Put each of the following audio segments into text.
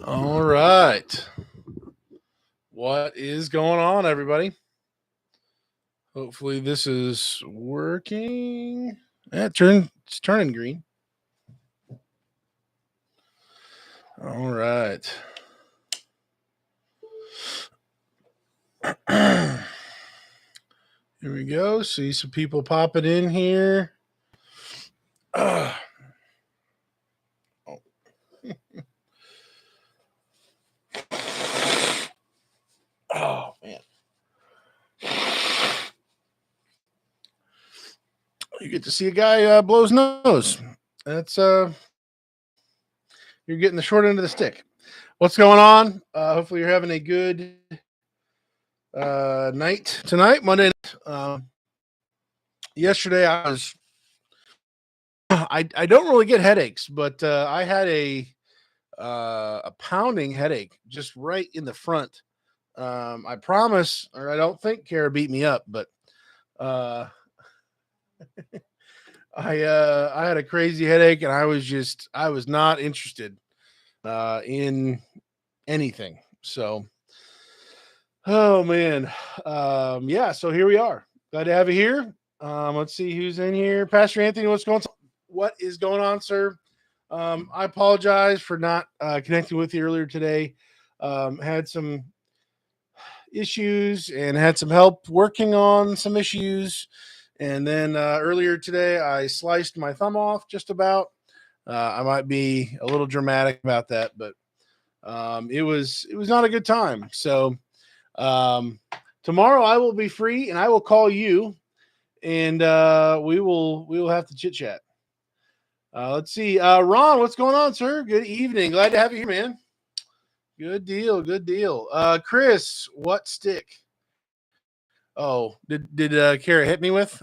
All right. What is going on, everybody? Hopefully, this is working. It's turning green. All right. Here we go. See some people popping in here. Oh, oh man. You get to see a guy blow his nose. That's you're getting the short end of the stick. What's going on? Hopefully, you're having a good night tonight, Monday night. Yesterday, I don't really get headaches, but I had a pounding headache just right in the front. I promise, or I don't think Kara beat me up, but uh, I had a crazy headache, and I was not interested in anything. So, oh man, yeah. So here we are. Glad to have you here. Let's see who's in here. Pastor Anthony, what is going on, sir? I apologize for not connecting with you earlier today. Had some issues and had some help working on some issues. And then earlier today, I sliced my thumb off just about. I might be a little dramatic about that, but it was not a good time. So tomorrow I will be free and I will call you, and we will have to chit chat. Let's see, Ron, what's going on, sir? Good evening. Glad to have you here, man. Good deal. Good deal. Chris, what stick? Oh, did Kara hit me with?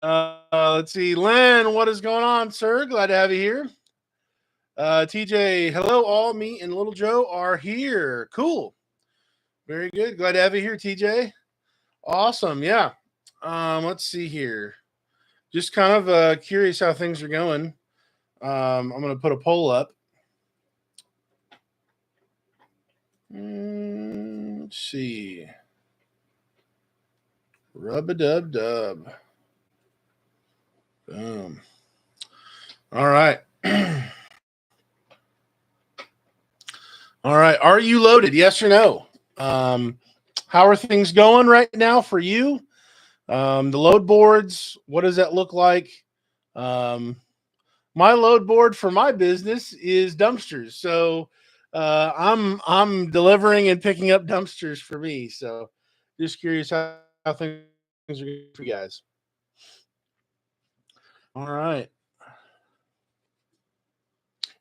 Let's see, Len, what is going on, sir? Glad to have you here. TJ, hello, all. Me and Little Joe are here. Cool. Very good. Glad to have you here, TJ. Awesome. Yeah. Let's see here. Just kind of curious how things are going. I'm going to put a poll up. Let's see. Rub-a-dub-dub. Boom. All right. All right. Are you loaded? Yes or no? How are things going right now for you? The load boards, what does that look like? My load board for my business is dumpsters. So I'm delivering and picking up dumpsters for me. So just curious how things are going for you guys. All right.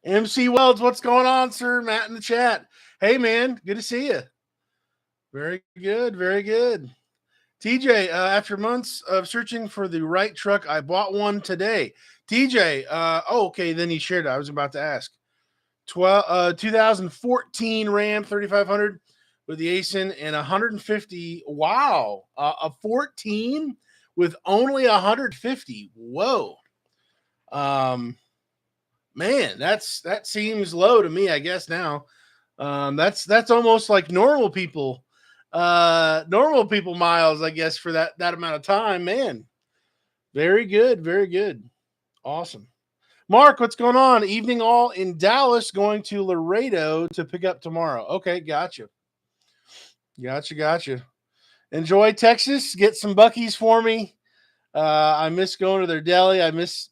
MC Wells, what's going on, sir? Matt in the chat. Hey, man, good to see you. Very good, very good. TJ, after months of searching for the right truck, I bought one today. TJ, okay, then he shared it. I was about to ask. 2014 Ram 3500 with the ASIN and 150. Wow, a 14 with only 150. Whoa, man, that seems low to me. I guess now, that's almost like normal people miles, I guess, for that amount of time. Man, very good, very good. Awesome. Mark, what's going on? Evening all in Dallas, going to Laredo to pick up tomorrow. Okay, gotcha. Enjoy Texas. Get some Buc-ee's for me. I miss going to their deli. It's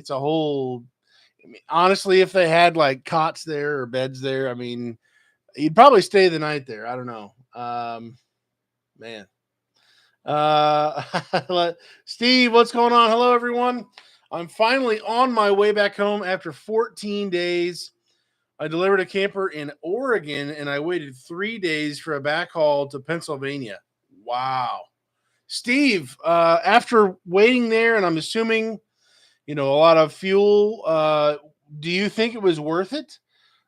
a whole, honestly, if they had like cots there or beds there, you'd probably stay the night there. I don't know. Man. Steve, what's going on? Hello, everyone. I'm finally on my way back home after 14 days. I delivered a camper in Oregon, and I waited 3 days for a back haul to Pennsylvania. Wow. Steve, after waiting there, and I'm assuming, a lot of fuel, do you think it was worth it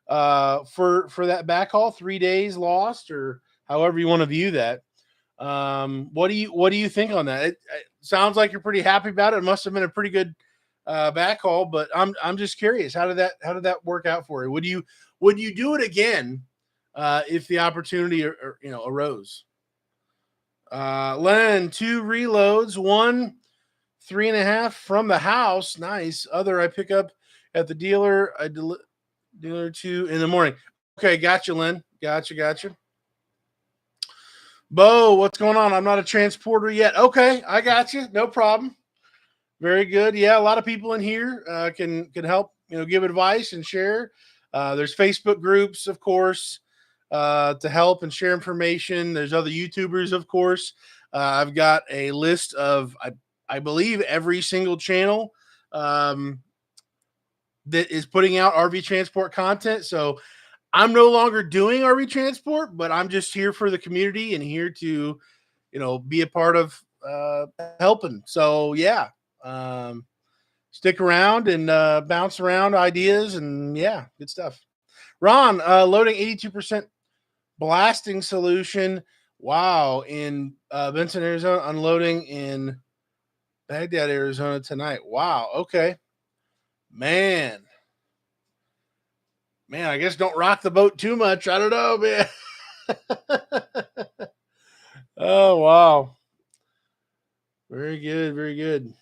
for that back haul? 3 days lost, or however you want to view that. What do you think on that? It sounds like you're pretty happy about it. It must have been a pretty good backhaul, but I'm just curious. How did that work out for you? Would you do it again if the opportunity arose? Len, 2 reloads, 1 3.5 from the house. Nice. Other I pick up at the dealer. Dealer 2 in the morning. Okay, gotcha, Len. Gotcha. Bo, what's going on? I'm not a transporter yet. Okay, I got you. No problem. Very good. Yeah, a lot of people in here can help, give advice and share. There's Facebook groups, of course, to help and share information. There's other YouTubers, of course. I've got a list of, I believe, every single channel that is putting out RV transport content. So I'm no longer doing RV transport, but I'm just here for the community and here to, be a part of helping. So yeah, stick around and bounce around ideas and yeah, good stuff. Ron, loading 82% blasting solution. Wow, in Benson, Arizona, unloading in Baghdad, Arizona tonight. Wow, okay, man. I guess don't rock the boat too much. I don't know, man. Oh wow, very good.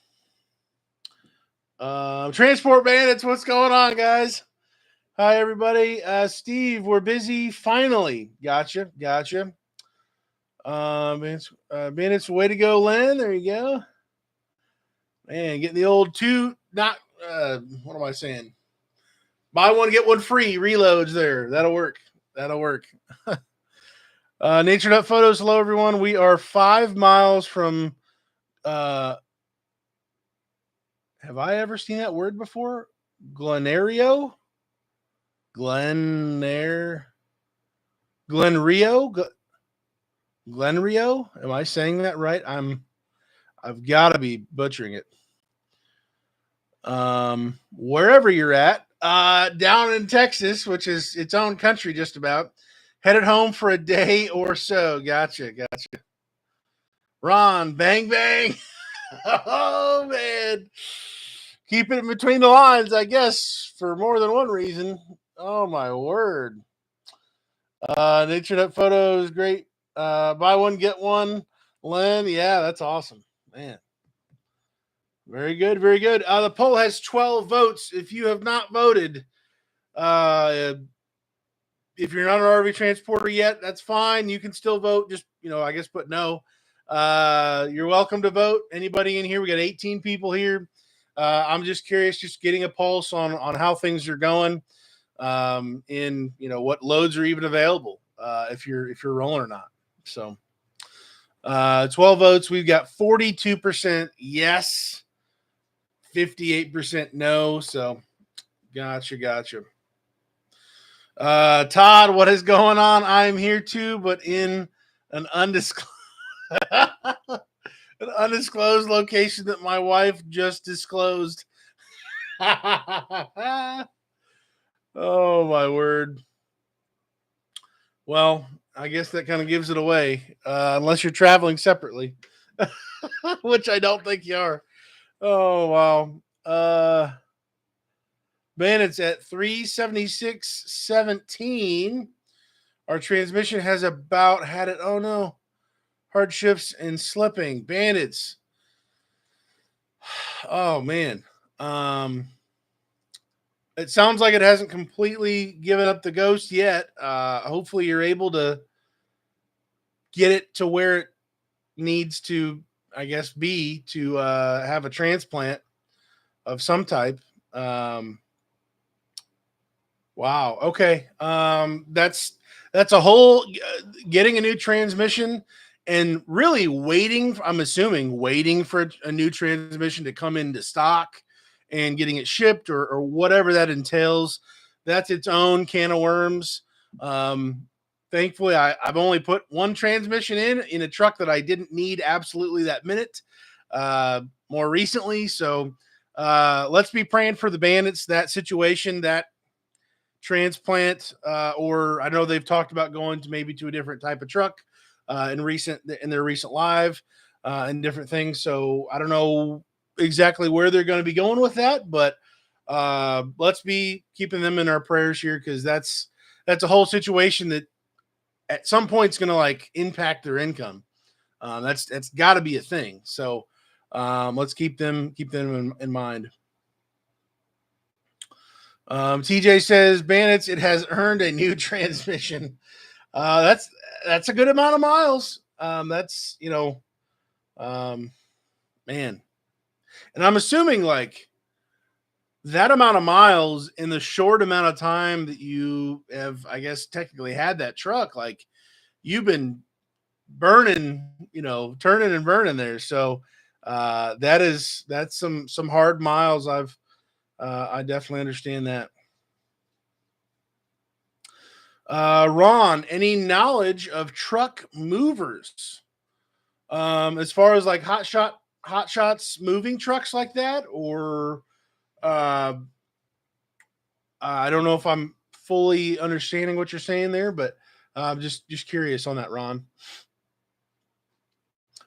Transport Bandits, what's going on, guys? Hi, everybody. Steve, we're busy. Finally, gotcha. Bandits, way to go, Len. There you go. Man, getting the old two. Not what am I saying? Buy one get one free reloads. There, that'll work. Nature Nut Photos. Hello, everyone. We are 5 miles from. Have I ever seen that word before? Glenrio. Glenrio. Glenrio. Am I saying that right? I've got to be butchering it. Wherever you're at, down in Texas, which is its own country, just about. Headed home for a day or so. Gotcha. Ron, bang. Oh man, keep it in between the lines, I guess, for more than one reason. Oh my word. Nature Nut Photos, great. Buy one get one. Len, yeah, that's awesome, man. Very good. The poll has 12 votes. If you have not voted, if you're not an RV transporter yet, that's fine. You can still vote. Just, I guess put no. You're welcome to vote. Anybody in here? We got 18 people here. I'm just curious, just getting a pulse on how things are going, in what loads are even available, if you're rolling or not. So 12 votes. We've got 42% yes, 58% no. So gotcha. Todd, what is going on? I'm here too, but in an undisclosed location that my wife just disclosed. Oh my word. Well, I guess that kind of gives it away, unless you're traveling separately, which I don't think you are. Oh wow. Bandits at 376.17. Our transmission has about had it. Oh no. Hard shifts and slipping. Bandits. Oh man. It sounds like it hasn't completely given up the ghost yet. Hopefully you're able to get it to where it needs to, I guess, be to have a transplant of some type. Wow. Okay. That's a whole getting a new transmission and really waiting. I'm assuming waiting for a new transmission to come into stock and getting it shipped or whatever that entails. That's its own can of worms. Thankfully, I've only put one transmission in a truck that I didn't need absolutely that minute more recently. So let's be praying for the Bandits, that situation, that transplant, or I know they've talked about going to maybe to a different type of truck in their recent live and different things. So I don't know exactly where they're going to be going with that, but let's be keeping them in our prayers here, because that's a whole situation that at some point is going to like impact their income. That's got to be a thing. So let's keep them in mind. TJ says, Bandits, it has earned a new transmission. That's a good amount of miles. That's, man. And I'm assuming like that amount of miles in the short amount of time that you have, I guess, technically had that truck, like you've been burning, turning and burning there. So that's some hard miles. I definitely understand that. Ron, any knowledge of truck movers? As far as like hot shots moving trucks like that, or I don't know if I'm fully understanding what you're saying there, but just curious on that, Ron.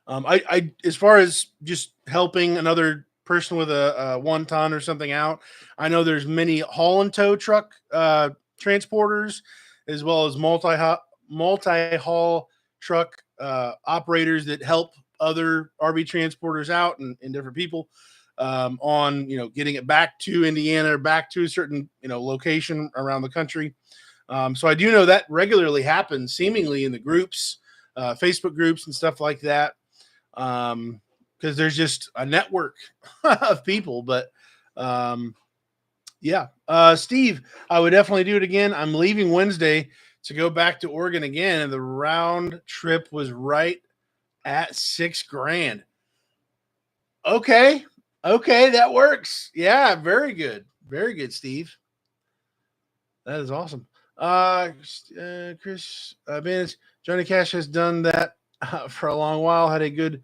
I as far as just helping another person with a 1 ton or something out, I know there's many haul and tow truck transporters, as well as multi haul truck operators that help other RV transporters out, and different people on getting it back to Indiana or back to a certain location around the country. So I do know that regularly happens, seemingly in the groups, Facebook groups and stuff like that, because there's just a network of people. But yeah, Steve, I would definitely do it again. I'm leaving Wednesday to go back to Oregon again, and the round trip was right at $6,000. Okay, that works. Yeah, very good, Steve. That is awesome. Chris Vance, Johnny Cash has done that for a long while. Had a good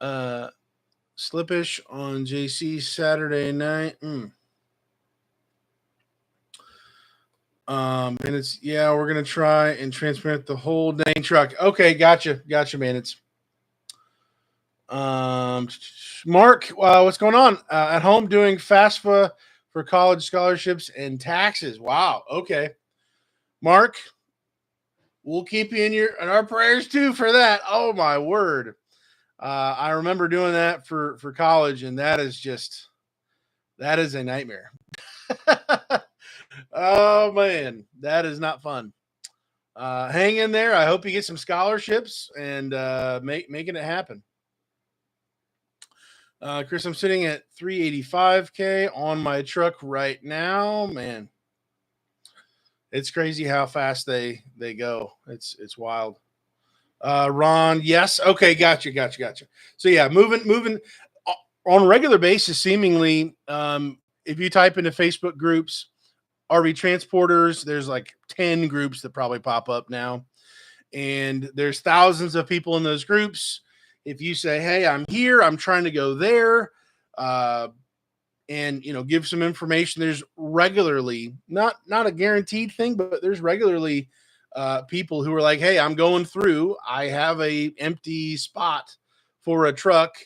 slipish on JC Saturday night. And it's we're gonna try and transparent the whole dang truck. Okay, gotcha, man. It's Mark, what's going on? At home doing FAFSA for college scholarships and taxes. Wow. Okay, Mark, we'll keep you in our prayers too for that. Oh my word. I remember doing that for college, and that is a nightmare. Oh man, that is not fun. Hang in there. I hope you get some scholarships and making it happen. Chris, I'm sitting at 385K on my truck right now. Man, it's crazy how fast they go. It's wild. Ron, yes. Okay, gotcha. So yeah, moving on a regular basis, seemingly, if you type into Facebook groups, RV transporters, there's like 10 groups that probably pop up now. And there's thousands of people in those groups. If you say, hey, I'm here, I'm trying to go there, and give some information, there's regularly, not a guaranteed thing, but there's regularly people who are like, hey, I'm going through, I have a empty spot for a truck,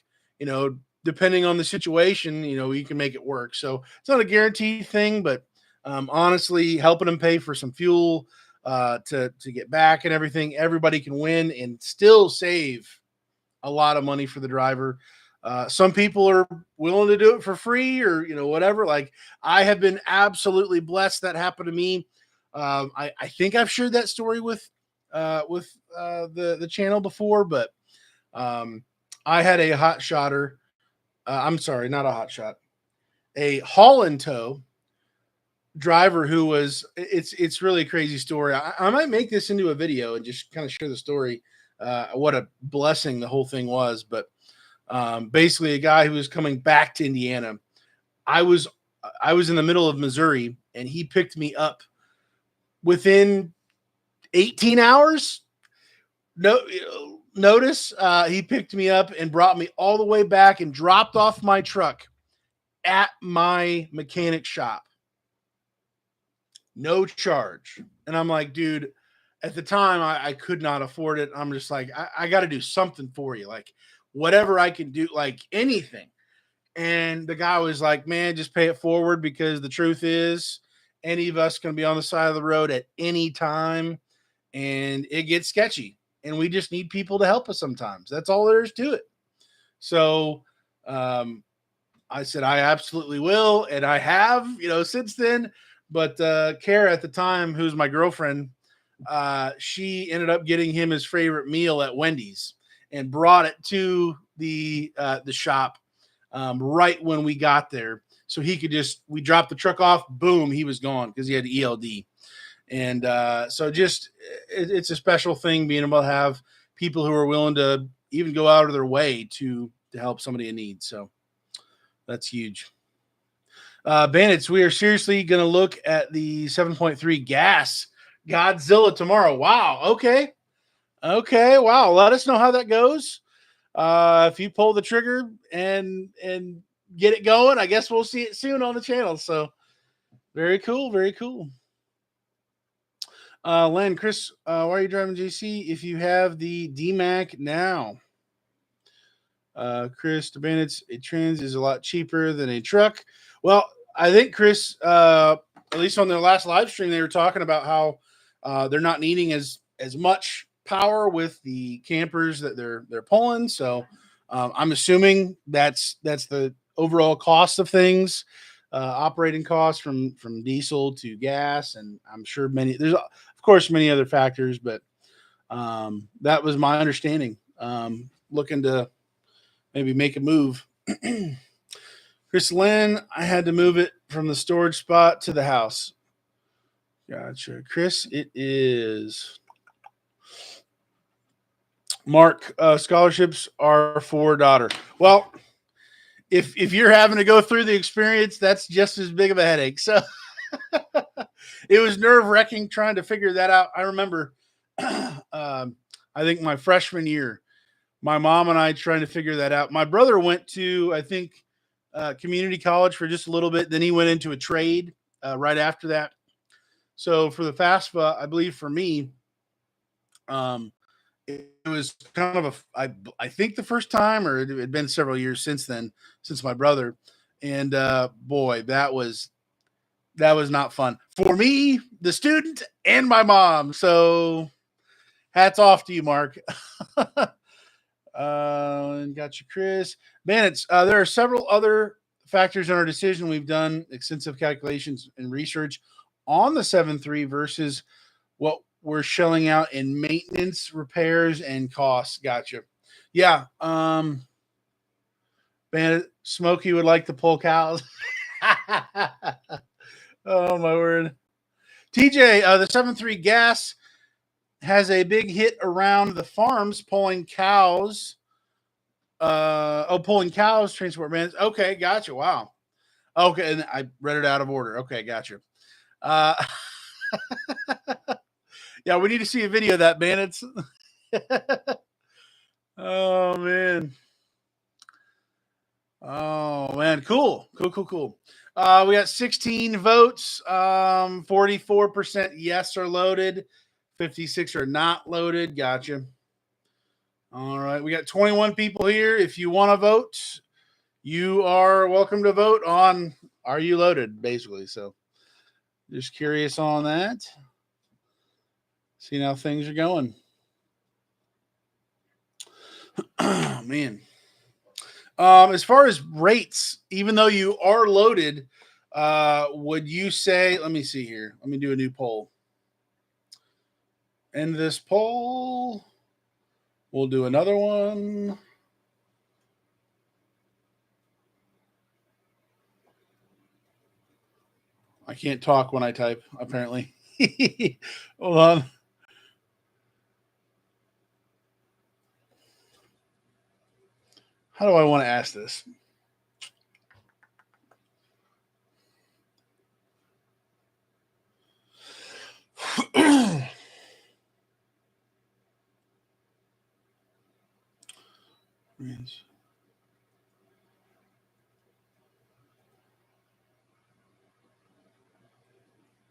depending on the situation, you can make it work. So it's not a guaranteed thing, but honestly, helping them pay for some fuel to get back and everything, everybody can win and still save a lot of money for the driver. Some people are willing to do it for free, or whatever. Like, I have been absolutely blessed that happened to me. I think I've shared that story with the channel before, but I had a hot shotter. I'm sorry, not a hot shot, a haul and tow driver who was, it's really a crazy story. I might make this into a video and just kind of share the story. What a blessing the whole thing was. But basically, a guy who was coming back to Indiana. I was in the middle of Missouri, and he picked me up within 18 hours. Notice he picked me up and brought me all the way back and dropped off my truck at my mechanic shop. No charge. And I'm like, dude, at the time I could not afford it. I'm just like, I got to do something for you. Like, whatever I can do, like anything. And the guy was like, man, just pay it forward, because the truth is any of us can be on the side of the road at any time, and it gets sketchy, and we just need people to help us sometimes. That's all there is to it. So I said, I absolutely will. And I have, since then. But Kara at the time, who's my girlfriend, she ended up getting him his favorite meal at Wendy's and brought it to the shop right when we got there. So he could we dropped the truck off, boom, he was gone because he had ELD. And so it's a special thing being able to have people who are willing to even go out of their way to help somebody in need. So that's huge. Bandits, we are seriously going to look at the 7.3 gas Godzilla tomorrow. Wow. Okay. Wow. Let us know how that goes. If you pull the trigger and get it going, I guess we'll see it soon on the channel. So very cool. Very cool. Len, Chris, why are you driving JC if you have the DMAC now? Chris, the Bandits, a trans is a lot cheaper than a truck. Well, I think, Chris, at least on their last live stream, they were talking about how they're not needing as much power with the campers that they're pulling. So I'm assuming that's the overall cost of things, operating costs from diesel to gas, and I'm sure there's of course many other factors, but that was my understanding. Looking to maybe make a move. Chris Lynn, I had to move it from the storage spot to the house. Gotcha. Chris, it is. Mark, scholarships are for daughter. Well, if you're having to go through the experience, that's just as big of a headache. So it was nerve-wracking trying to figure that out. I remember, I think my freshman year, my mom and I trying to figure that out. My brother went to, I think, community college for just a little bit. Then he went into a trade right after that. So for the FAFSA, I believe for me, it was kind of I think the first time, or it had been several years since then, since my brother. And boy, that was not fun for me, the student, and my mom. So hats off to you, Mark. And got you, Chris. Bandits, there are several other factors in our decision. We've done extensive calculations and research on the 7.3 versus what we're shelling out in maintenance, repairs, and costs. Gotcha. Yeah. Bandit, Smokey would like to pull cows. Oh, my word. TJ, the 7.3 gas has a big hit around the farms pulling cows. Pulling cows, transport man. Okay, gotcha. Wow. Okay, and I read it out of order. Okay, gotcha. Yeah, we need to see a video of that, Bandits. Oh man. Oh man, cool. We got 16 votes. 44% yes are loaded, 56 are not loaded. Gotcha. All right, we got 21 people here. If you want to vote, you are welcome to vote on are you loaded, basically. So just curious on that. Seeing how things are going. Oh, man. As far as rates, even though you are loaded, would you say, let me see here. Let me do a new poll. End this poll. We'll do another one. I can't talk when I type, apparently. Hold on. How do I want to ask this?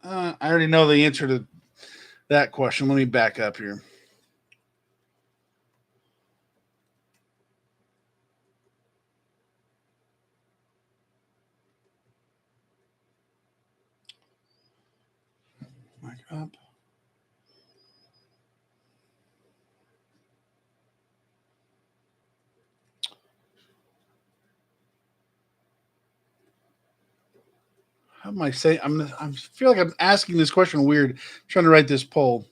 I already know the answer to that question. Let me back up here. Up. How am I saying? I feel like I'm asking this question weird. I'm trying to write this poll.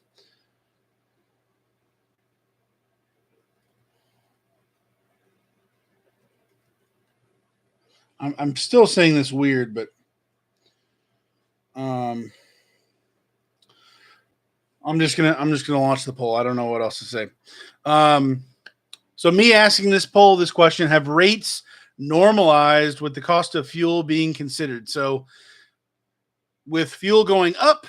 I'm still saying this weird, but I'm just gonna launch the poll. I don't know what else to say. So me asking this question: have rates normalized with the cost of fuel being considered? So with fuel going up,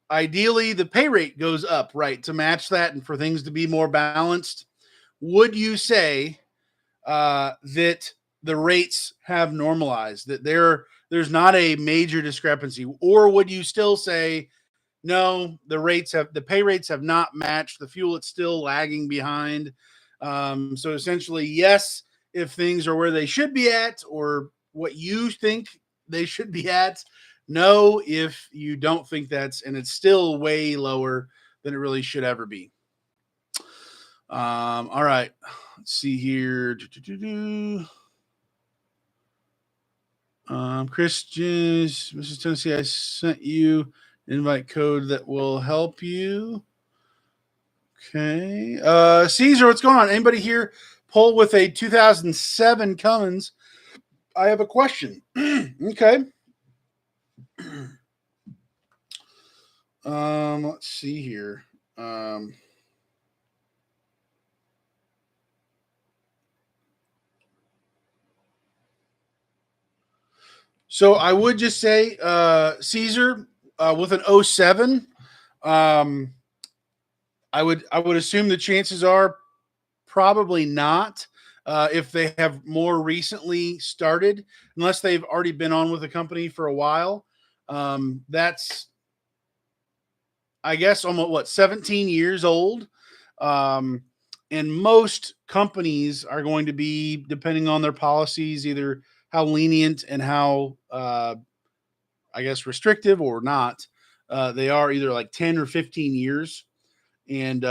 ideally the pay rate goes up, right, to match that and for things to be more balanced. Would you say that the rates have normalized, that there's not a major discrepancy, or would you still say no, the pay rates have not matched the fuel, it's still lagging behind? So essentially, yes, if things are where they should be at or what you think they should be at. No, if you don't think and it's still way lower than it really should ever be. All right, let's see here. Christian, Mrs. Tennessee, I sent you an invite code that will help you. Okay. Caesar, what's going on? Anybody here pull with a 2007 Cummins? I have a question. Okay. Let's see here. So I would just say, Caesar, with an 07, I would assume the chances are probably not. If they have more recently started, unless they've already been on with the company for a while. That's, I guess, almost 17 years old. And most companies are going to be, depending on their policies, either how lenient and how, I guess, restrictive or not. They are either like 10 or 15 years. And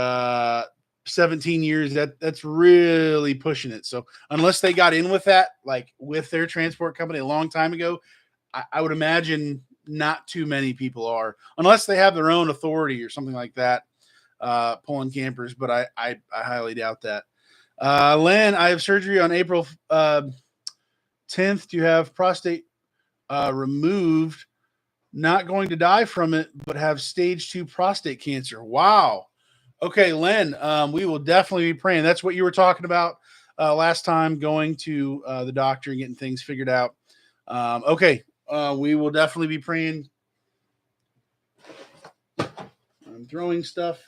17 years, that's really pushing it. So unless they got in with that, like with their transport company a long time ago, I would imagine not too many people are, unless they have their own authority or something like that, pulling campers. But I highly doubt that. Len, I have surgery on April 10th to have prostate removed. Not going to die from it, but have stage 2 prostate cancer. Wow. Okay, Len, we will definitely be praying. That's what you were talking about last time, going to the doctor and getting things figured out. Okay, we will definitely be praying. I'm throwing stuff.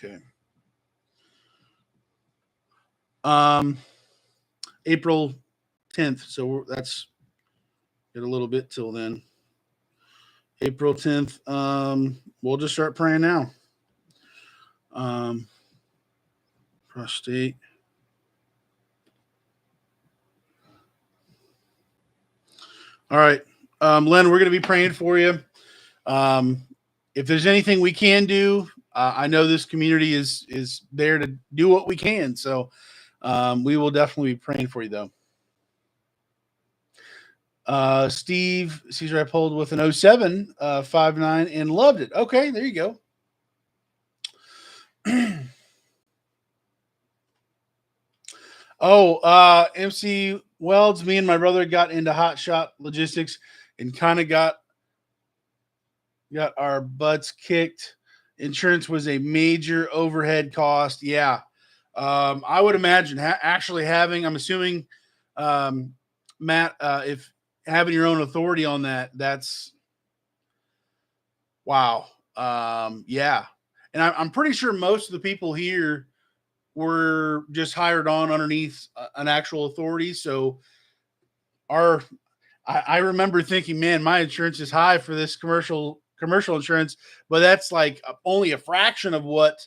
Okay. April 10th. So that's get a little bit till then. April 10th. We'll just start praying now. Prostate. All right. Len, we're going to be praying for you. If there's anything we can do, I know this community is there to do what we can. So we will definitely be praying for you, though. Steve, Caesar, I pulled with an 07, 5.9 and loved it. Okay, there you go. MC Welds, me and my brother got into hot shot logistics and kind of got our butts kicked. Insurance was a major overhead cost. Yeah. I would imagine actually having, I'm assuming, Matt, if having your own authority on that's wow. Yeah. And I'm pretty sure most of the people here were just hired on underneath an actual authority. So I remember thinking, man, my insurance is high for this commercial insurance, but that's like only a fraction of what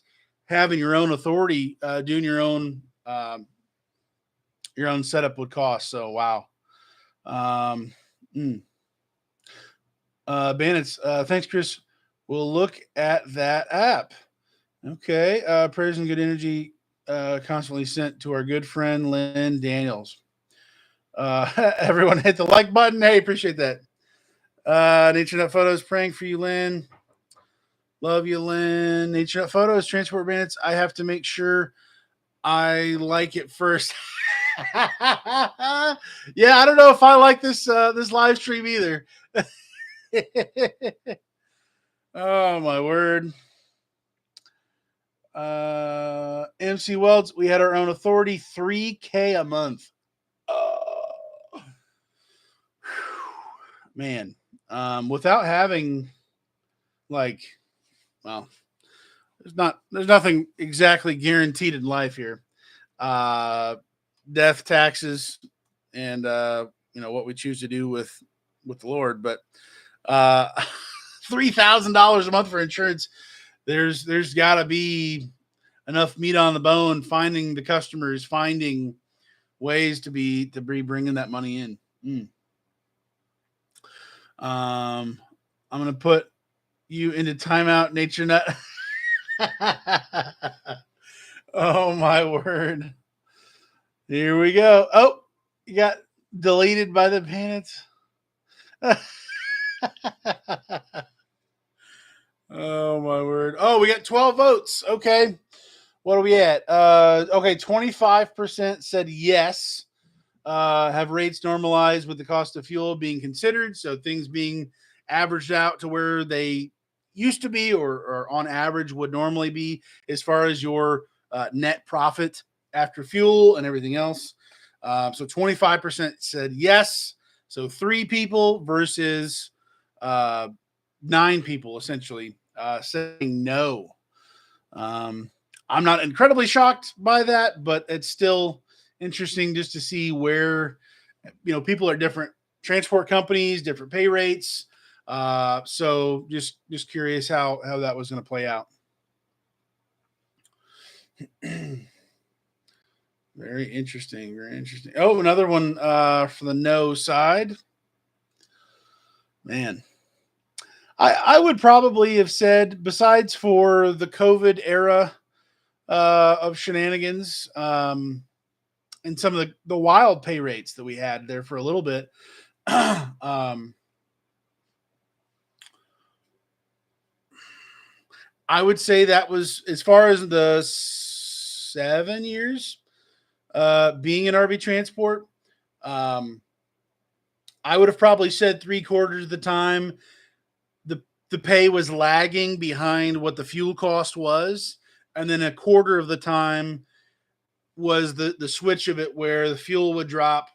having your own authority, doing your own your own setup would cost. So wow. Um, mm. Bandits, thanks, Chris. We'll look at that app. Okay. Prayers and good energy constantly sent to our good friend Lynn Daniels. Everyone hit the like button. Hey, appreciate that. Nature Nut Photos praying for you, Lynn. Love you, Lynn. Nature Nut Photos, Transport Bandits. I have to make sure I like it first. Yeah, I don't know if I like this this live stream either. Oh my word. MC Welds, we had our own authority, $3K a month. Man, without having like, well, there's nothing exactly guaranteed in life here. Death, taxes, and what we choose to do with the Lord. But $3,000 a month for insurance, there's got to be enough meat on the bone. Finding the customers, finding ways to be bringing that money in. I'm gonna put you into timeout, Nature Nut. Oh my word! Here we go. Oh, you got deleted by the bandits. Oh my word! Oh, we got 12 votes. Okay, what are we at? Okay, 25% said yes. Have rates normalized with the cost of fuel being considered, so things being averaged out to where they used to be or on average would normally be as far as your net profit after fuel and everything else. So 25% said yes. So 3 people versus 9 people essentially saying no. I'm not incredibly shocked by that, but it's still interesting just to see where people are different transport companies, different pay rates. So just curious how that was going to play out. Very interesting. Very interesting. Oh, another one for the no side. Man, I would probably have said, besides for the COVID era of shenanigans, and some of the wild pay rates that we had there for a little bit. I would say that was, as far as the 7 years being in RV transport, I would have probably said 3/4 of the time the pay was lagging behind what the fuel cost was, and then 1/4 of the time was the switch of it, where the fuel would drop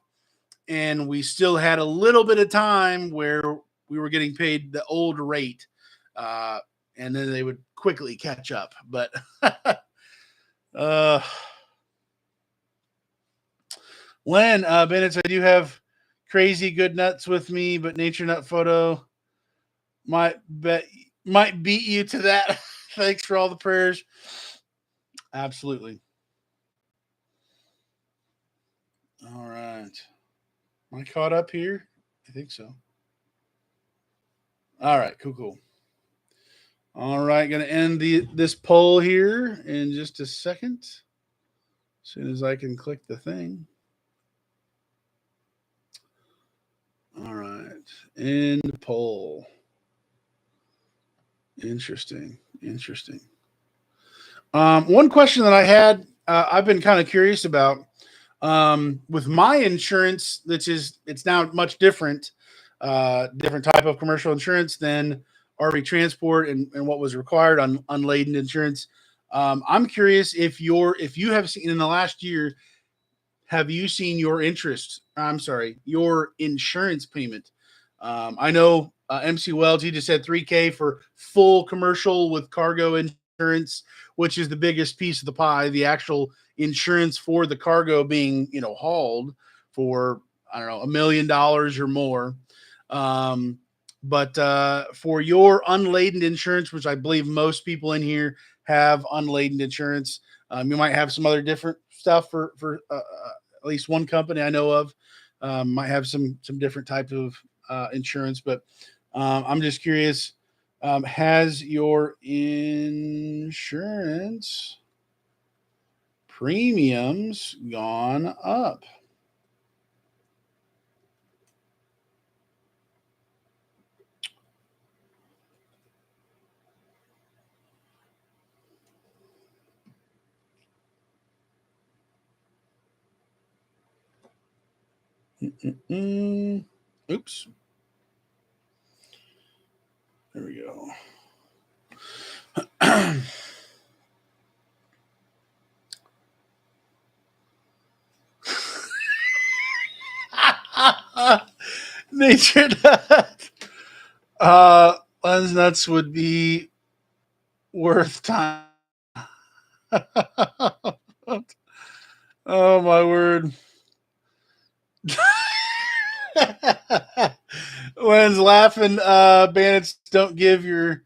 and we still had a little bit of time where we were getting paid the old rate, and then they would quickly catch up. But Len, Bennett, I do have crazy good nuts with me, but Nature Nut Photo might beat you to that. Thanks for all the prayers. Absolutely. All right. Am I caught up here? I think so. All right, cool. All right, going to end this poll here in just a second. As soon as I can click the thing. All right, end poll. Interesting. One question that I had, I've been kind of curious about, with my insurance, it's now much different, different type of commercial insurance than RV transport and what was required on unladen insurance. I'm curious if you have seen in the last year, have you seen your your insurance payment? I know MC Wells, he just said 3K for full commercial with cargo insurance, which is the biggest piece of the pie. The actual insurance for the cargo being, hauled for, I don't know, $1 million or more. But for your unladen insurance, which I believe most people in here have unladen insurance, you might have some other different stuff for at least one company I know of might have some different type of insurance, but I'm just curious. Has your insurance premiums gone up? Mm-mm-mm. Oops. There we go. Nature nut. Lens nuts would be worth time. Oh my word. Len's laughing. Bandits don't give your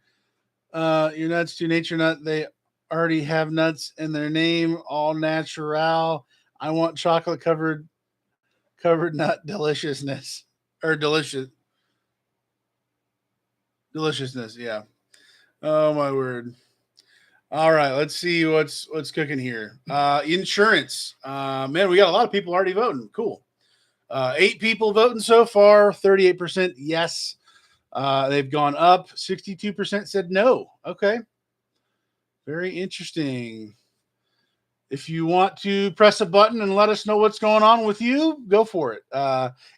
nuts to nature nut. They already have nuts in their name, all natural. I want chocolate covered nut deliciousness or deliciousness. Yeah. Oh my word. All right, let's see what's cooking here. Insurance. Man, we got a lot of people already voting. Cool. 8 people voting so far. 38% yes. They've gone up. 62% said no. Okay. Very interesting. If you want to press a button and let us know what's going on with you, go for it.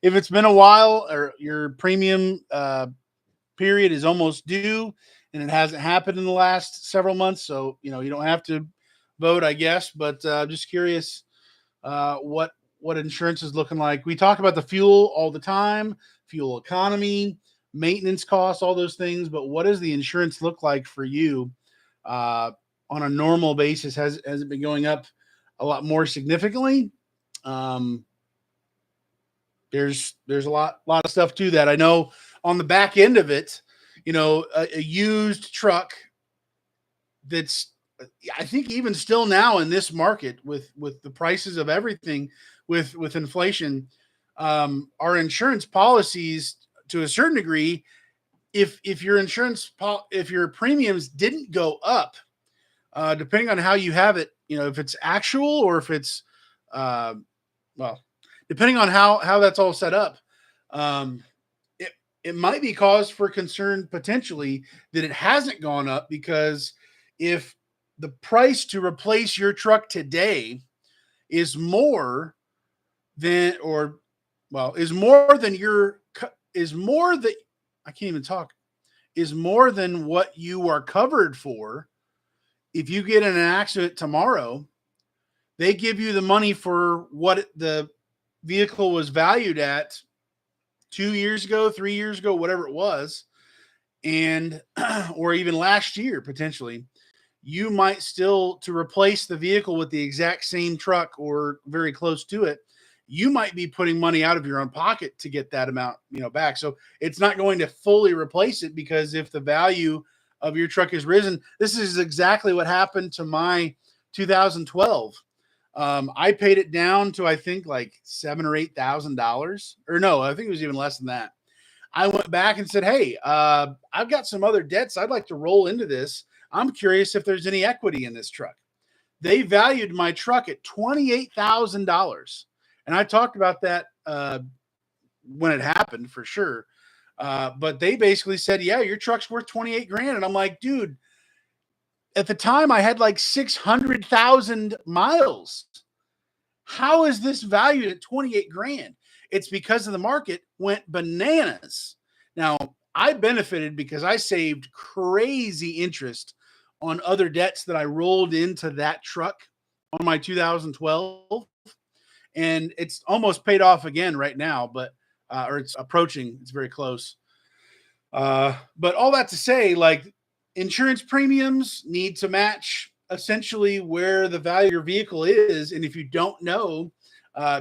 If it's been a while or your premium period is almost due and it hasn't happened in the last several months, so you don't have to vote, I guess. But just curious what insurance is looking like. We talk about the fuel all the time, fuel economy, maintenance costs, all those things. But what does the insurance look like for you on a normal basis? Has it been going up a lot more significantly? Um, there's a lot of stuff to that. I know on the back end of it, a used truck that's I think even still now in this market with the prices of everything with inflation, our insurance policies to a certain degree, if your if your premiums didn't go up, depending on how you have it, if it's actual or if it's uh, well, depending on how that's all set up, um, it it might be cause for concern potentially that it hasn't gone up, because if the price to replace your truck today is more than or well is more than your is more than I can't even talk is more than what you are covered for. If you get in an accident tomorrow, they give you the money for what the vehicle was valued at 2 years ago, 3 years ago, whatever it was, and or even last year potentially. You might still, to replace the vehicle with the exact same truck or very close to it, you might be putting money out of your own pocket to get that amount, back. So it's not going to fully replace it, because if the value of your truck has risen, this is exactly what happened to my 2012. I paid it down to, I think, like $7,000 or $8,000, or no, I think it was even less than that. I went back and said, "Hey, I've got some other debts I'd like to roll into this. I'm curious if there's any equity in this truck." They valued my truck at $28,000, and I talked about that when it happened for sure. But they basically said, "Yeah, your truck's worth 28 grand," and I'm like, "Dude, at the time I had like 600,000 miles. How is this valued at 28 grand?" It's because of the market went bananas. Now, I benefited because I saved crazy interest on other debts that I rolled into that truck on my 2012, and it's almost paid off again right now, but or it's approaching, it's very close. But all that to say, like, insurance premiums need to match essentially where the value of your vehicle is. And if you don't know,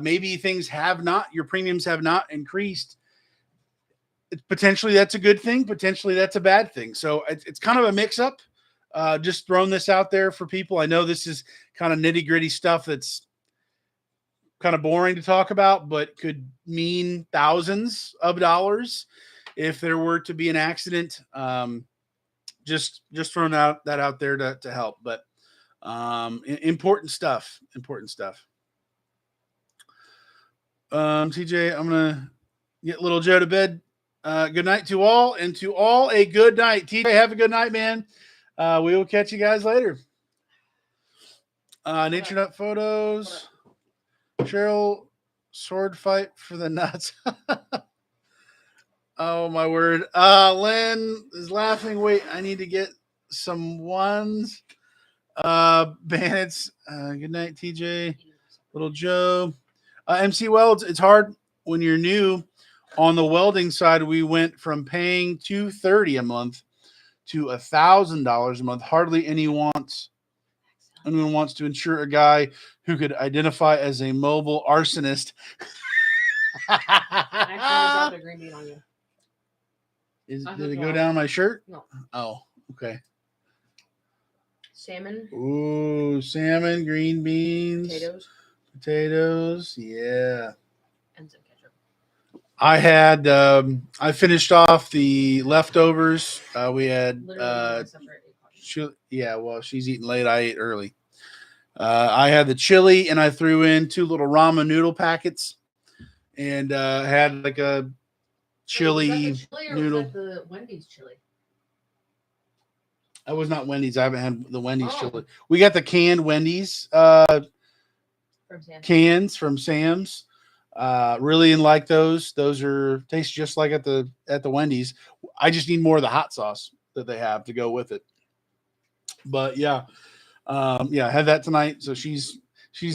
maybe your premiums have not increased. Potentially that's a good thing. Potentially that's a bad thing. So it's kind of a mix up. Just throwing this out there for people. I know this is kind of nitty gritty stuff that's kind of boring to talk about, but could mean thousands of dollars if there were to be an accident. Just throwing that out there to help, but important stuff. Important stuff. TJ, I'm gonna get little Joe to bed. Good night to all, and to all a good night. TJ, have a good night, man. We will catch you guys later. Nature Nut Photos. Cheryl, sword fight for the nuts. Oh my word. Lynn is laughing. Wait, I need to get some ones. Bandits. Good night, TJ. Little Joe. MC Welds, it's hard when you're new. On the welding side, we went from paying $230 a month to $1,000 a month. Hardly anyone wants to insure a guy who could identify as a mobile arsonist. I dropped a green bean on you. Did it go down my shirt? No. Oh, okay. Salmon. Ooh, salmon, green beans. Potatoes, yeah. And some ketchup. I had I finished off the leftovers. We had yeah, well, she's eating late. I ate early. I had the chili, and I threw in 2 little ramen noodle packets, and had like a chili, was that the chili or noodle. Was that the Wendy's chili? That was not Wendy's. I haven't had the Wendy's chili. We got the canned Wendy's cans from Sam's. Really like those. Those taste just like at the Wendy's. I just need more of the hot sauce that they have to go with it. But yeah, yeah, I had that tonight. So she's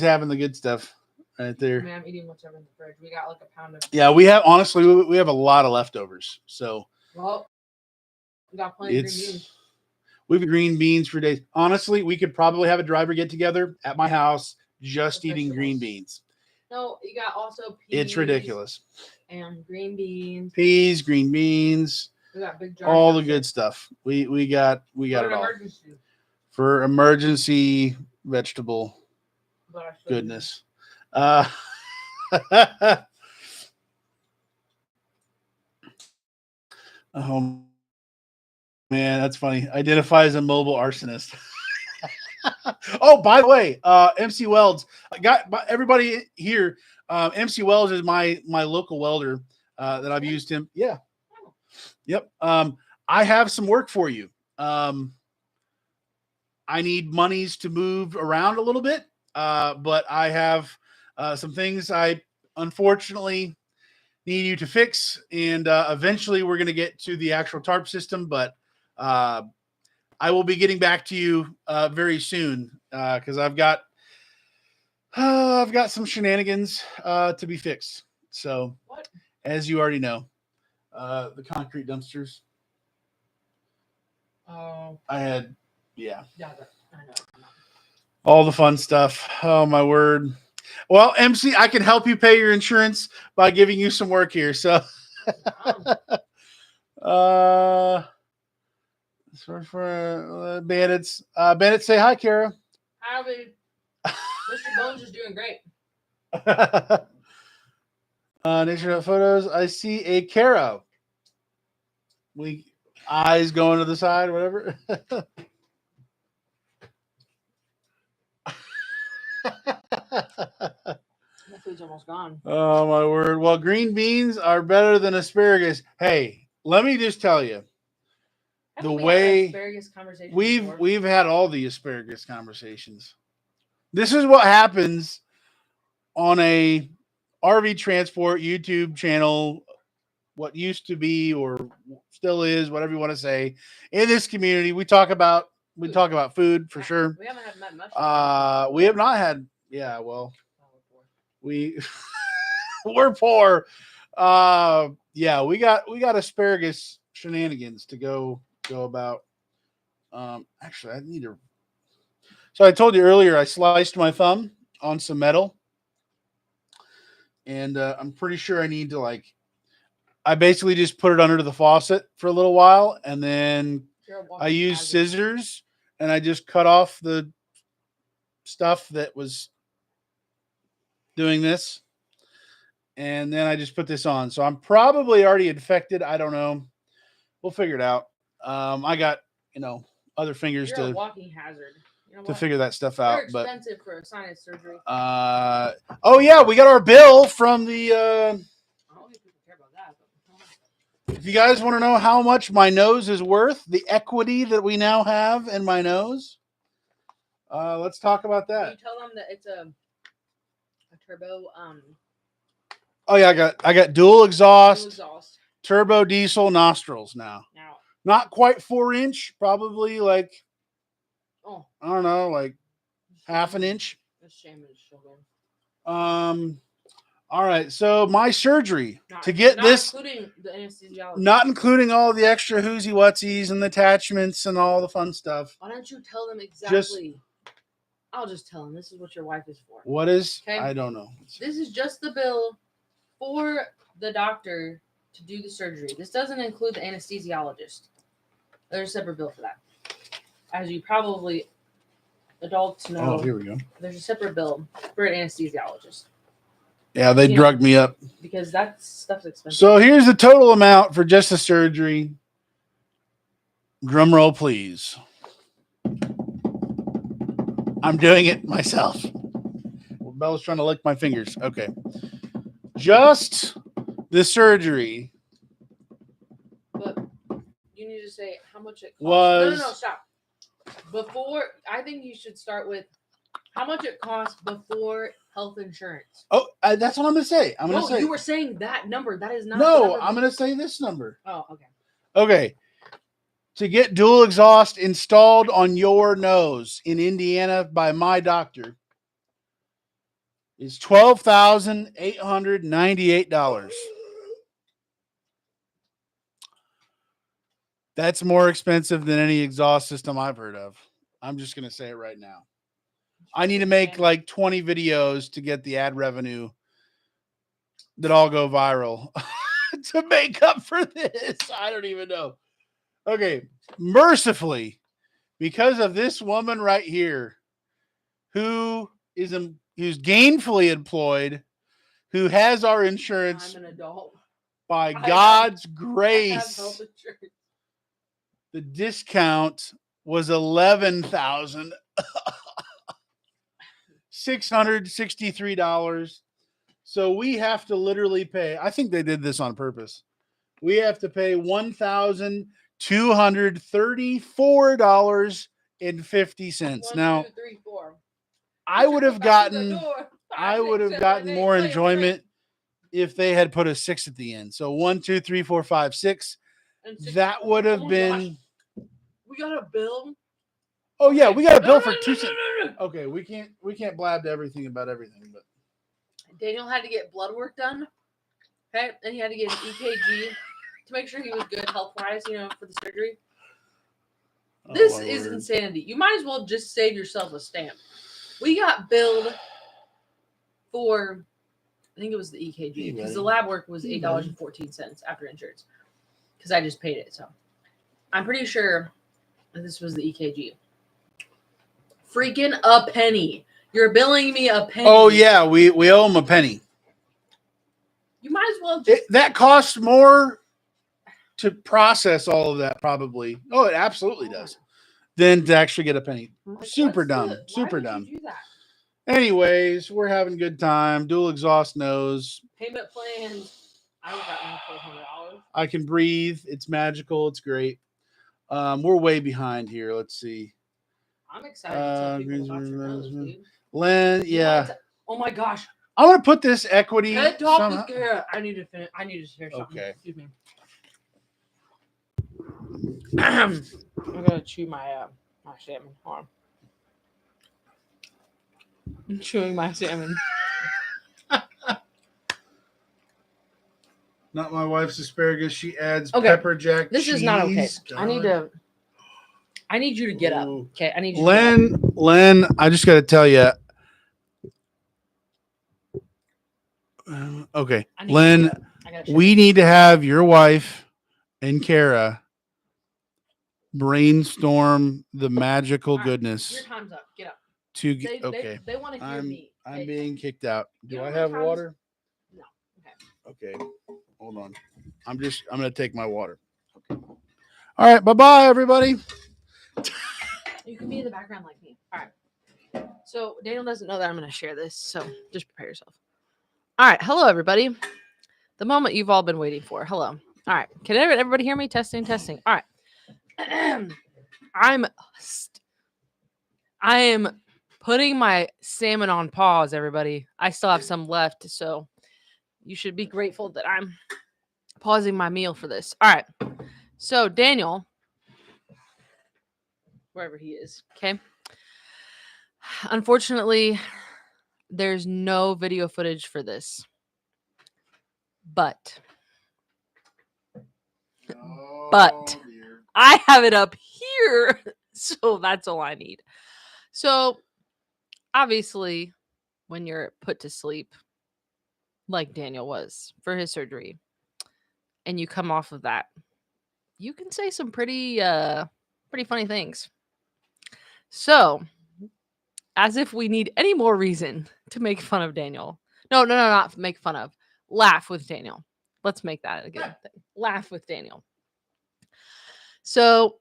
having the good stuff right there. I mean, I'm eating whatever in the fridge. We got like a pound of. Yeah, we have honestly we have a lot of leftovers. So well, we got plenty of green beans. We've green beans for days. Honestly, we could probably have a driver get together at my house just eating green beans. No, you got also peas. It's ridiculous. And green beans. Peas, green beans. We got big jars. All the good stuff. We got it all. For emergency vegetable goodness. Oh man, that's funny. Identify as a mobile arsonist. Oh, by the way, MC Welds, I got everybody here. MC Welds is my local welder that I've used him. Yeah. Yep. I have some work for you. I need monies to move around a little bit, but I have some things I unfortunately need you to fix, and eventually we're going to get to the actual tarp system, but I will be getting back to you very soon because I've got some shenanigans to be fixed. So, as you already know, the concrete dumpsters. Oh. I had, yeah. Yeah, I know. All the fun stuff. Oh my word. Well, MC, I can help you pay your insurance by giving you some work here. So, for bandits. Bandits, say hi, Kara. Hi, Mr. Bones is doing great. Nature Photos. I see a Kara. Eyes going to the side, whatever. My food's almost gone. Oh my word. Well, green beans are better than asparagus. Hey, let me just tell you. The way we've had all the asparagus conversations. This is what happens on a RV transport YouTube channel, what used to be or still is, whatever you want to say. In this community, we talk about food for sure. We haven't had much. We have not had. Yeah, well, we're poor. Yeah, we got asparagus shenanigans to go about. Actually, I need to. So I told you earlier, I sliced my thumb on some metal, and I'm pretty sure I need to I basically just put it under the faucet for a little while, and then I used scissors and I just cut off the stuff that was doing this. And then I just put this on. So I'm probably already infected. I don't know. We'll figure it out. I got, other fingers You're a walking hazard. You know to what? figure that stuff They're out. expensive for a sinus surgery. Oh yeah, we got our bill from the. I don't think people care about that. But If you guys want to know how much my nose is worth, the equity that we now have in my nose, let's talk about can that. you tell them that it's a turbo Oh yeah, I got dual exhaust, exhaust. turbo diesel nostrils now. Now, Not quite 4-inch, probably like oh, I don't know, like half an inch. This shame is so good. All right, so my surgery Not this, including the anesthesiologist. not including all the extra whoozy whatsies and the attachments and all the fun stuff. Why don't you tell them exactly? I'll just tell them this is what your wife is for. What is? Okay. I don't know. This is just the bill for the doctor to do the surgery. This doesn't include the anesthesiologist. There's a separate bill for that. As you probably adults know, Oh, here we go. there's a separate bill for an anesthesiologist. Yeah, they drugged me up. Because that stuff's expensive. So here's the total amount for just the surgery. Drum roll, please. I'm doing it myself. Bella's trying to lick my fingers. Okay. Just the surgery. But you need to say how much it costs. Was No, stop. Before, I think you should start with how much it costs before health insurance. Oh, that's what I'm going to say. I'm going to say. You were saying that number. That is not. No, I'm going to say this number. Oh, okay. Okay. To get dual exhaust installed on your nose in Indiana by my doctor is $12,898. That's more expensive than any exhaust system I've heard of. I'm just going to say it right now. I need to make like 20 videos to get the ad revenue that all go viral to make up for this. I don't even know. Okay. Mercifully, because of this woman right here who's gainfully employed, who has our insurance I'm an adult. by God's grace, the discount was $11,663. So we have to literally pay. I think they did this on purpose. We have to pay $1,234.50. Now, 1, 2, 3, 4. I would have gotten more enjoyment if they had put a 6 at the end. So 1, 2, 3, 4, 5, 6. That would have been. We got a bill. Oh yeah, we got a bill for 2 cents. Okay, we can't blab to everything about everything, but Daniel had to get blood work done. Okay, and he had to get an EKG to make sure he was good health-wise, for the surgery. This is insanity. You might as well just save yourself a stamp. We got billed for, I think it was the EKG, because the lab work was $8.14 after insurance, because I just paid it. So I'm pretty sure that this was the EKG. Freaking a penny. You're billing me a penny. Oh yeah, we owe them a penny. You might as well just. That costs more to process all of that, probably. Oh, it absolutely does. Than to actually get a penny. Super dumb. Super dumb. You do that? Anyways, we're having a good time. Dual exhaust nose. Payment plans. I don't got $1,200. I can breathe. It's magical. It's great. We're way behind here. Let's see. I'm excited to tell people about your nose, dude. Len, yeah. Oh my gosh. I'm gonna put this equity. Head top is good. I need to finish. I need to share something. Okay. Excuse me. I'm gonna chew my salmon. Hold on. I'm chewing my salmon. Not my wife's asparagus. She adds pepper jack cheese. This is not okay. I need you to get up. Okay, I need you. Len, I just got to tell you. Okay, Len, we need to have your wife and Kara brainstorm the magical goodness. Your time's up. Get up. Okay. They want to hear me. I'm being kicked out. Do You I know how have many times- water? No. Okay. Hold on. I'm going to take my water. Okay. All right. Bye-bye, everybody. You can be in the background like me. All right. So Daniel doesn't know that I'm going to share this, so just prepare yourself. All right. Hello, everybody. The moment you've all been waiting for. Hello. All right. Can everybody hear me? Testing, testing. All right. I am putting my salmon on pause, everybody. I still have some left, so you should be grateful that I'm pausing my meal for this. All right. So Daniel, wherever he is, okay. Unfortunately, there's no video footage for this. But Dear. I have it up here, so that's all I need. So obviously, when you're put to sleep, like Daniel was for his surgery, and you come off of that, you can say some pretty funny things. So, as if we need any more reason to make fun of Daniel. No, not make fun of. Laugh with Daniel. Let's make that a good thing. Laugh with Daniel. So,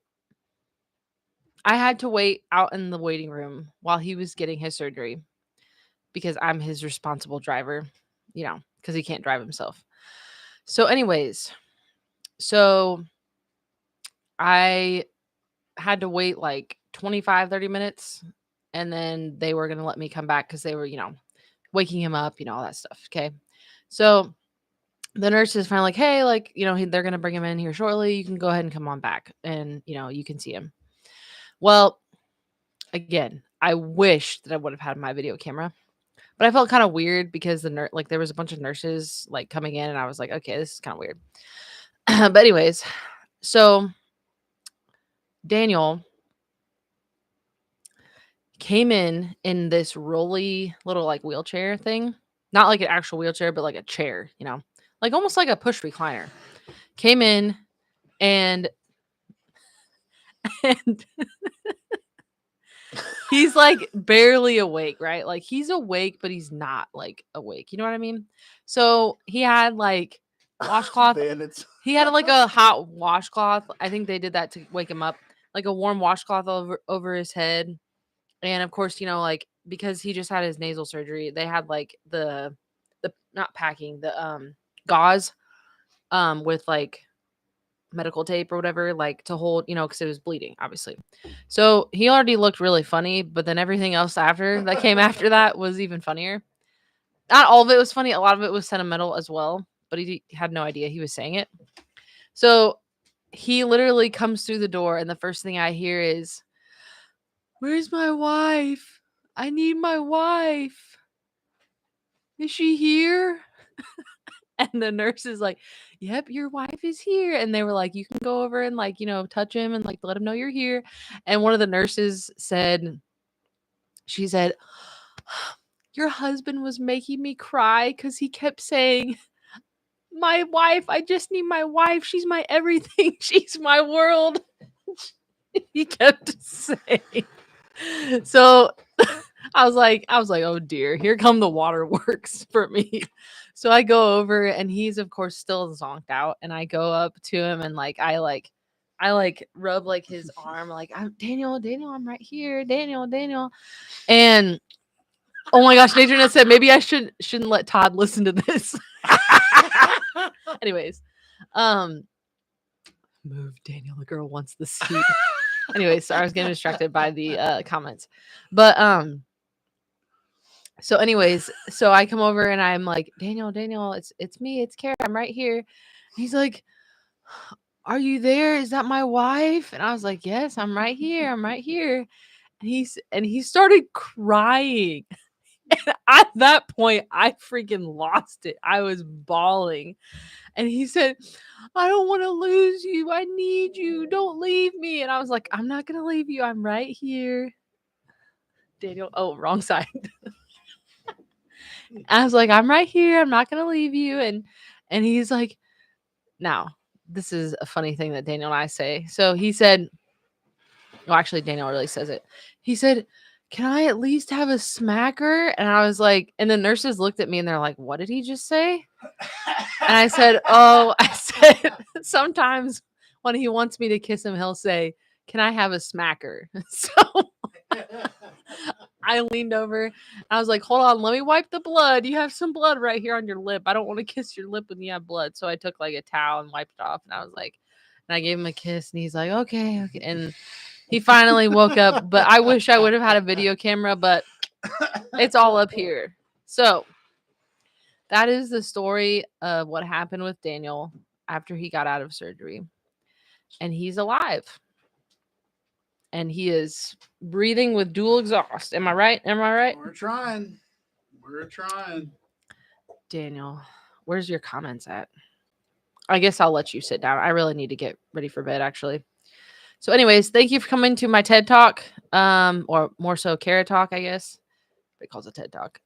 I had to wait out in the waiting room while he was getting his surgery because I'm his responsible driver, because he can't drive himself. So, anyways, I had to wait like 25, 30 minutes, and then they were going to let me come back because they were, waking him up, all that stuff. Okay. So the nurse is finally like, hey, like, they're going to bring him in here shortly. You can go ahead and come on back and, you can see him. Well, again, I wish that I would have had my video camera, but I felt kind of weird because there was a bunch of nurses like coming in, and I was like, okay, this is kind of weird. But anyways, so Daniel came in this rolly little like wheelchair thing, not like an actual wheelchair, but like a chair, like almost like a push recliner. Came in and he's like barely awake, right? Like he's awake, but he's not like awake. You know what I mean? So he had like washcloth. He had like a hot washcloth. I think they did that to wake him up, like a warm washcloth over his head. And of course, like because he just had his nasal surgery, they had like the not packing, the gauze with like medical tape or whatever, like to hold, because it was bleeding, obviously. So he already looked really funny, but then everything else that came after that was even funnier. Not all of it was funny, a lot of it was sentimental as well, but he had no idea he was saying it. So he literally comes through the door, and the first thing I hear is, "Where's my wife? I need my wife. Is she here?" And the nurse is like, "Yep, your wife is here." And they were like, "You can go over and like, touch him and like let him know you're here." And one of the nurses said, "Your husband was making me cry because he kept saying, 'My wife, I just need my wife. She's my everything. She's my world.'" He kept saying. So I was like, "Oh dear, here come the waterworks for me." So I go over, and he's of course still zonked out, and I go up to him and like I rub like his arm, like, "I'm Daniel, I'm right here, Daniel." And oh my gosh, Adrian said maybe I shouldn't let Todd listen to this. Anyways, move, Daniel. The girl wants the seat. Anyways, sorry, I was getting distracted by the comments. But so anyways, so I come over and I'm like, Daniel, it's me, it's Kara, I'm right here. He's like, "Are you there? Is that my wife?" And I was like, "Yes, I'm right here. And he started crying. And at that point, I freaking lost it. I was bawling. And he said, "I don't want to lose you. I need you. Don't leave me." And I was like, "I'm not going to leave you. I'm right here." Daniel, oh, wrong side. I was like, "I'm right here. I'm not going to leave you." And he's like, now, this is a funny thing that Daniel and I say. So he said, well, actually, Daniel really says it. He said, can I at least have a smacker? And I was like, and the nurses looked at me and they're like, what did he just say? And I said, oh, I said, sometimes when he wants me to kiss him, he'll say, can I have a smacker? So I leaned over. I was like, hold on, let me wipe the blood. You have some blood right here on your lip. I don't want to kiss your lip when you have blood. So I took like a towel and wiped it off. And I was like, and I gave him a kiss and he's like, okay, okay. And he finally woke up. But I wish I would have had a video camera, but it's all up here. So that is the story of what happened with Daniel after he got out of surgery. And he's alive. And he is breathing with dual exhaust. Am I right? Am I right? We're trying. We're trying. Daniel, where's your comments at? I guess I'll let you sit down. I really need to get ready for bed, actually. So, anyways, thank you for coming to my TED Talk, or more so Carrot Talk, I guess. It calls it TED Talk.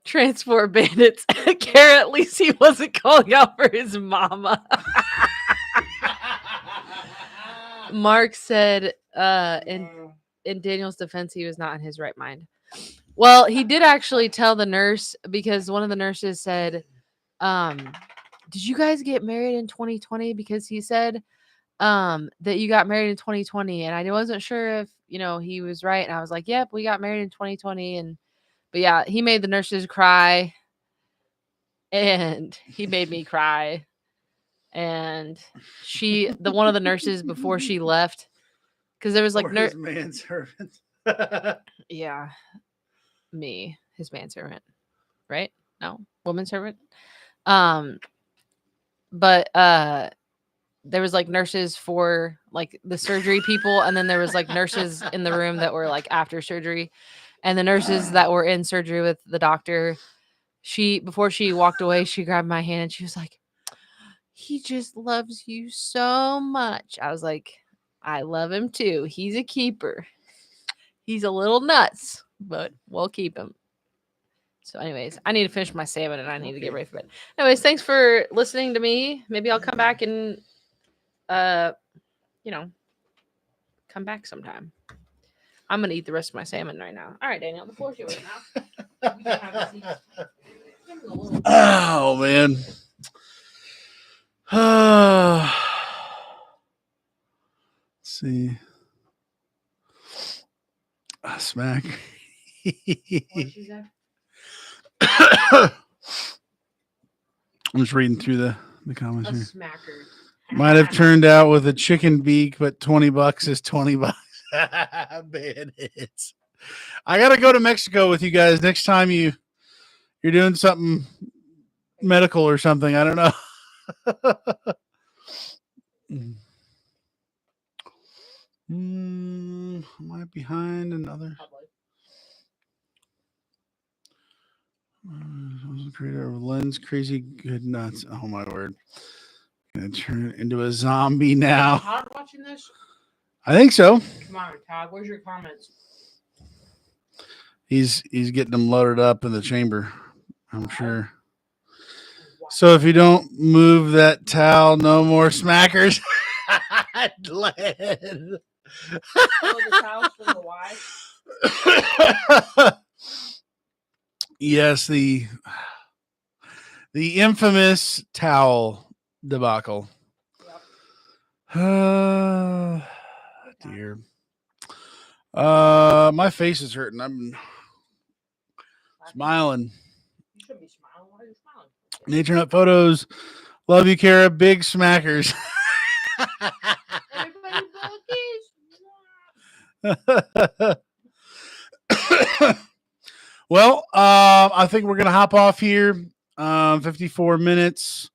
Transport bandits. Carrot, at least he wasn't calling out for his mama. Mark said, in Daniel's defense, he was not in his right mind. Well, he did actually tell the nurse, because one of the nurses said, did you guys get married in 2020? Because he said that you got married in 2020, and I wasn't sure if he was right. And I was like, yep, we got married in 2020. But yeah, he made the nurses cry, and he made me cry. And one of the nurses, before she left, because there was like his manservant. Yeah, me, his manservant, right? No, woman servant. But there was like nurses for like the surgery people, and then there was like nurses in the room that were like after surgery, and the nurses that were in surgery with the doctor. Before she walked away, she grabbed my hand and she was like, he just loves you so much. I was like, I love him too. He's a keeper. He's a little nuts, but we'll keep him. So anyways, I need to finish my salmon and I need to get ready for bed. Anyways, thanks for listening to me. Maybe I'll come back and, come back sometime. I'm going to eat the rest of my salmon right now. All right, Daniel, the floor's yours now. Oh, man. Let's see. Smack. I'm just reading through the comments here. Smacker. Might have turned out with a chicken beak, but $20 is $20. Man, I gotta go to Mexico with you guys next time you're doing something medical or something. I don't know. Am I behind another? Creator of Lens, crazy good nuts. Oh my word! Gonna turn it into a zombie now. Todd watching this? I think so. Come on, Todd. Where's your comments? He's getting them loaded up in the chamber, I'm sure. So if you don't move that towel, no more smackers. The towels from the Y? Yes, the infamous towel debacle. Yep. Dear. My face is hurting. I'm smiling. You should be smiling. Why are you smiling? Nature Nut Photos. Love you, Kara. Big smackers. Everybody Well, I think we're going to hop off here. 54 minutes.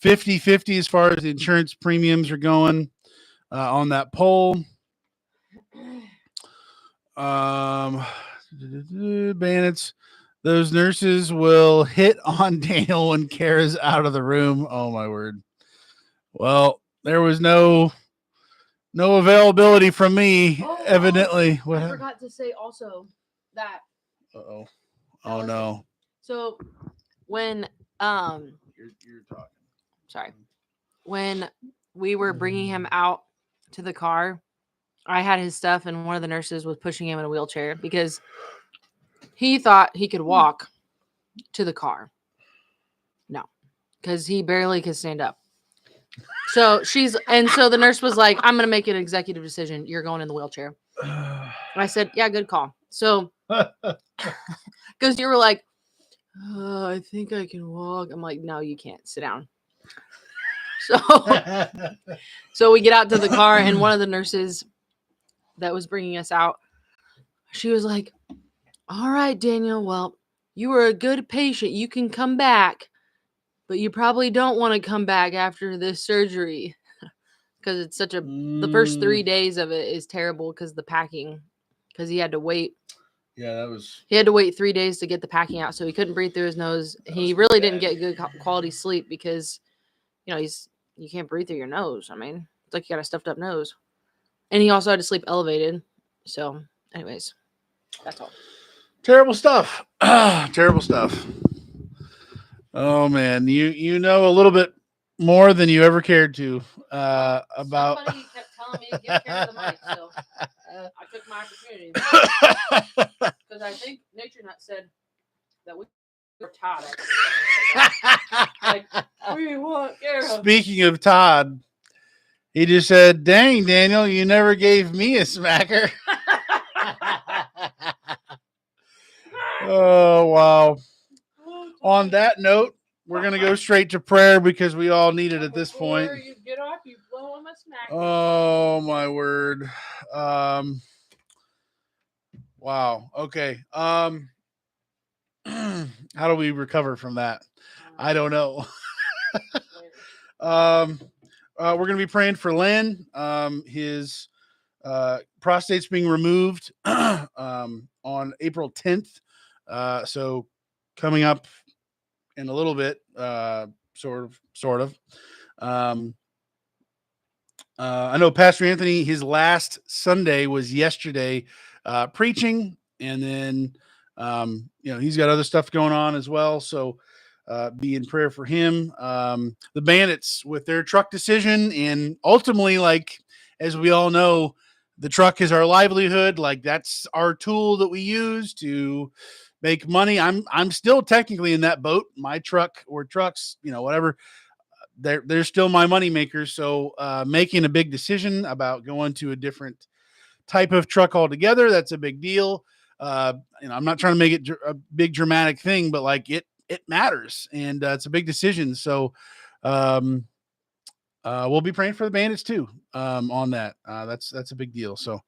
50-50 as far as the insurance premiums are going on that poll. Bandits. Those nurses will hit on Daniel when Kara's out of the room. Oh my word. Well, there was no availability from me, evidently. I forgot to say also that. Uh-oh. Oh no. So when you're talking. Sorry. When we were bringing him out to the car, I had his stuff, and one of the nurses was pushing him in a wheelchair because he thought he could walk to the car. No, because he barely could stand up. So so the nurse was like, I'm going to make an executive decision. You're going in the wheelchair. I said, yeah, good call. So, because you were like, I think I can walk. I'm like, no, you can't. Sit down. So we get out to the car, and one of the nurses that was bringing us out, she was like, all right, Daniel, well, you were a good patient. You can come back, but you probably don't want to come back after this surgery because it's such the first 3 days of it is terrible because the packing, because he had to wait. Yeah, he had to wait 3 days to get the packing out, so he couldn't breathe through his nose. He really didn't get good quality sleep because, you can't breathe through your nose. I mean, it's like you got a stuffed up nose. And he also had to sleep elevated. So, anyways, that's all. Terrible stuff. Terrible stuff. Oh man, you know a little bit more than you ever cared to about. Somebody kept telling me to give care of the mic, so I took my opportunity. Because I think Nature Nut said that we were Todd. Like, we want care of. Speaking of Todd, he just said, "Dang, Daniel, you never gave me a smacker." Oh wow. On that note, we're going to go straight to prayer because we all need it at this point. Before you get off, you blow him a smack. Oh, my word. Wow. Okay. How do we recover from that? I don't know. We're going to be praying for Len. His prostate's being removed on April 10th. So coming up in a little bit, sort of. I know Pastor Anthony, his last Sunday was yesterday preaching, and then he's got other stuff going on as well. So be in prayer for him. The Bandits with their truck decision, and ultimately, like as we all know, the truck is our livelihood. Like that's our tool that we use to make money. I'm still technically in that boat. My truck or trucks, whatever. They're still my money makers. So making a big decision about going to a different type of truck altogether, that's a big deal. I'm not trying to make it a big dramatic thing, but like it matters, and it's a big decision. So we'll be praying for the Bandits too on that. That's a big deal. So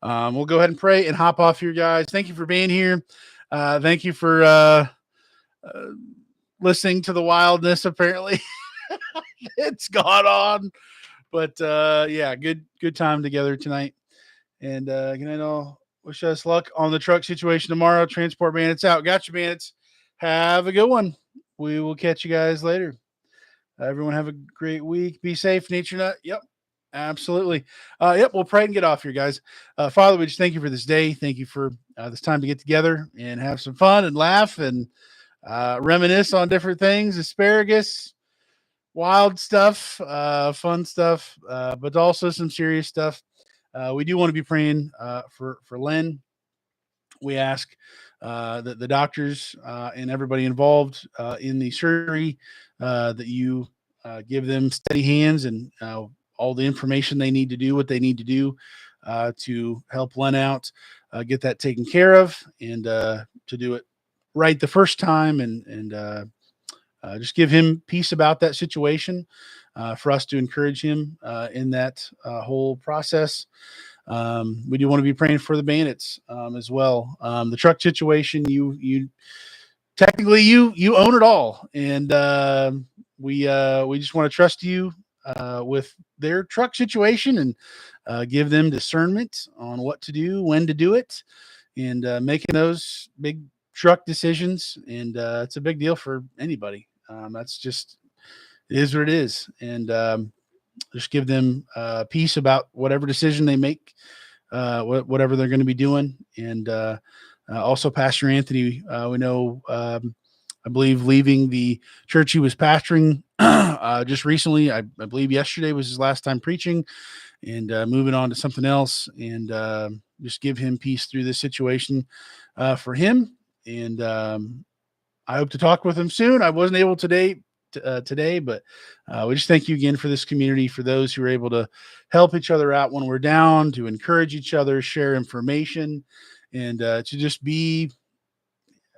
we'll go ahead and pray and hop off here, guys. Thank you for being here. Thank you for listening to the wildness. Apparently it's gone on, but yeah, good time together tonight. And good night all. Wish us luck on the truck situation tomorrow. Transport Bandits out. Gotcha, Bandits. Have a good one. We will catch you guys later. Everyone have a great week. Be safe, Nature Nut. Yep. Absolutely. Yep. We'll pray and get off here, guys. Father, we just thank you for this day. Thank you for this time to get together and have some fun and laugh and reminisce on different things, asparagus, wild stuff, fun stuff, but also some serious stuff. We do want to be praying for Len. We ask that the doctors and everybody involved in the surgery that you give them steady hands and all the information they need to do what they need to do to help Len out, get that taken care of, and to do it right the first time, and just give him peace about that situation, for us to encourage him in that whole process. We do want to be praying for the Bandits as well. The truck situation, you technically you own it all, and we just want to trust you with their truck situation and give them discernment on what to do, when to do it, and making those big truck decisions. And it's a big deal for anybody. That's just, it is what it is. And just give them peace about whatever decision they make, whatever they're going to be doing. And also Pastor Anthony, we know, I believe leaving the church he was pastoring just recently. I believe yesterday was his last time preaching. and moving on to something else, and just give him peace through this situation for him. And I hope to talk with him soon. I wasn't able today, but we just thank you again for this community, for those who are able to help each other out when we're down, to encourage each other, share information, and to just be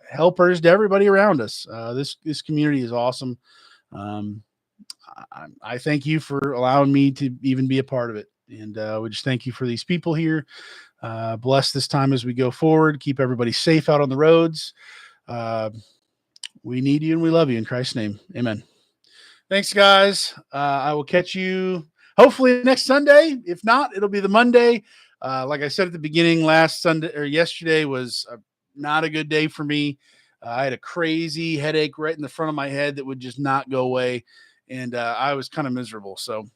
helpers to everybody around us. This community is awesome. I thank you for allowing me to even be a part of it. And we just thank you for these people here. Bless this time as we go forward. Keep everybody safe out on the roads. We need you and we love you in Christ's name. Amen. Thanks, guys. I will catch you hopefully next Sunday. If not, it'll be the Monday. Like I said at the beginning, last Sunday or yesterday was not a good day for me. I had a crazy headache right in the front of my head that would just not go away. And I was kind of miserable. So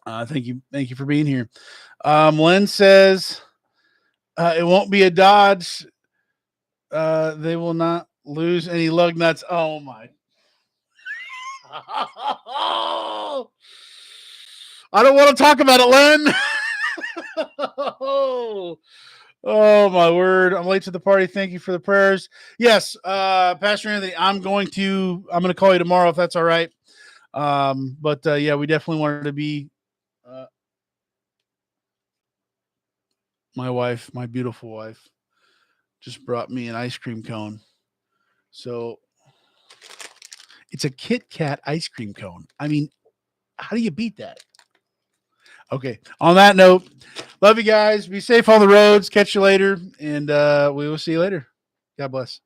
thank you. Thank you for being here. Len says it won't be a Dodge. They will not lose any lug nuts. Oh, my. I don't want to talk about it, Len. Oh, my word. I'm late to the party. Thank you for the prayers. Yes, Pastor Anthony, I'm going to call you tomorrow if that's all right. But yeah, we definitely wanted to be my wife, my beautiful wife, just brought me an ice cream cone. So it's a Kit Kat ice cream cone. I mean, how do you beat that? Okay. On that note, love you guys. Be safe on the roads. Catch you later. And we will see you later. God bless.